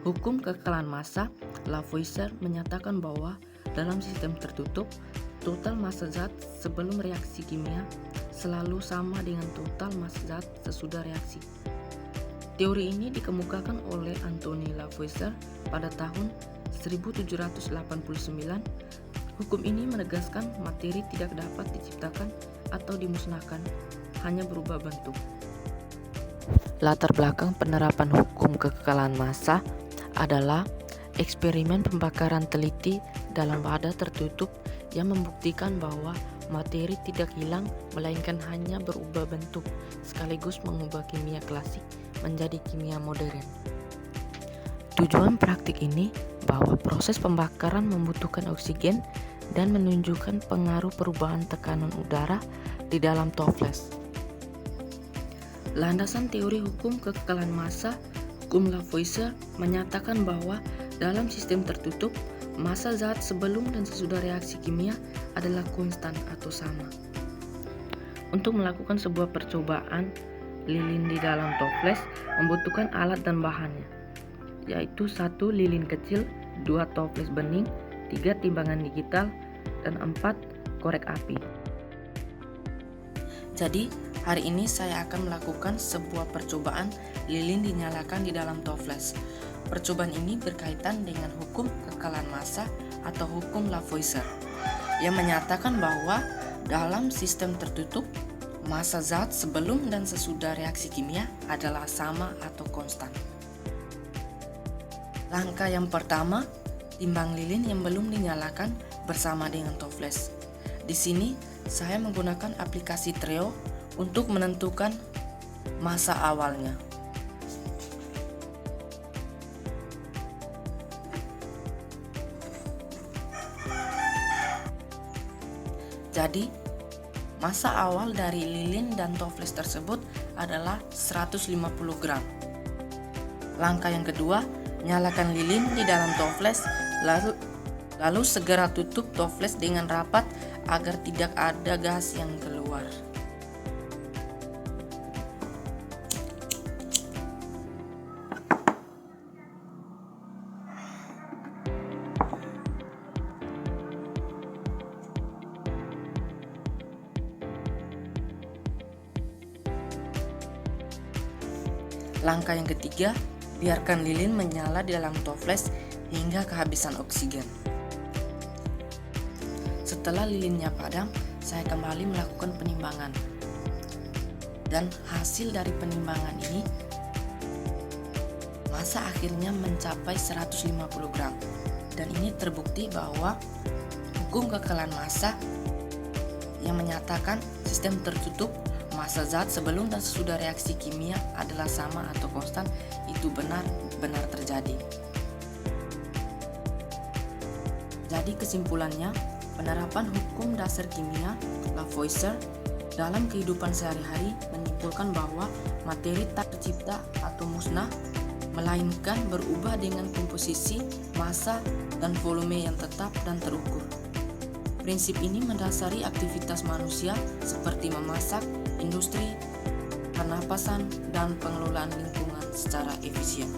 Hukum kekekalan massa, Lavoisier menyatakan bahwa dalam sistem tertutup, total massa zat sebelum reaksi kimia selalu sama dengan total massa zat sesudah reaksi. Teori ini dikemukakan oleh Anthony Lavoisier pada tahun 1789. Hukum ini menegaskan materi tidak dapat diciptakan atau dimusnahkan, hanya berubah bentuk. Latar belakang penerapan hukum kekekalan massa adalah eksperimen pembakaran teliti dalam wadah tertutup yang membuktikan bahwa materi tidak hilang melainkan hanya berubah bentuk, sekaligus mengubah kimia klasik menjadi kimia modern. Tujuan praktik ini bahwa proses pembakaran membutuhkan oksigen dan menunjukkan pengaruh perubahan tekanan udara di dalam toples. Landasan teori hukum kekekalan massa, hukum Lavoisier menyatakan bahwa dalam sistem tertutup, massa zat sebelum dan sesudah reaksi kimia adalah konstan atau sama. Untuk melakukan sebuah percobaan lilin di dalam toples membutuhkan alat dan bahannya, yaitu 1 lilin kecil, 2 toples bening, 3 timbangan digital, dan 4 korek api. Jadi, hari ini saya akan melakukan sebuah percobaan lilin dinyalakan di dalam toples. Percobaan ini berkaitan dengan hukum kekekalan massa atau hukum Lavoisier yang menyatakan bahwa dalam sistem tertutup, massa zat sebelum dan sesudah reaksi kimia adalah sama atau konstan. Langkah yang pertama, timbang lilin yang belum dinyalakan bersama dengan toples. Di sini saya menggunakan aplikasi Treo untuk menentukan massa awalnya. Jadi, massa awal dari lilin dan toples tersebut adalah 150 gram. Langkah yang kedua, nyalakan lilin di dalam toples, lalu segera tutup toples dengan rapat agar tidak ada gas yang keluar. Langkah yang ketiga, biarkan lilin menyala di dalam toples hingga kehabisan oksigen. Setelah lilinnya padam, saya kembali melakukan penimbangan. Dan hasil dari penimbangan ini, massa akhirnya mencapai 150 gram. Dan ini terbukti bahwa hukum kekekalan massa yang menyatakan sistem tertutup, massa zat sebelum dan sesudah reaksi kimia adalah sama atau konstan, itu benar terjadi. Jadi kesimpulannya, penerapan hukum dasar kimia Lavoisier dalam kehidupan sehari-hari menyimpulkan bahwa materi tak tercipta atau musnah, melainkan berubah dengan komposisi, massa, dan volume yang tetap dan terukur. Prinsip ini mendasari aktivitas manusia seperti memasak, industri, pernapasan, dan pengelolaan lingkungan secara efisien.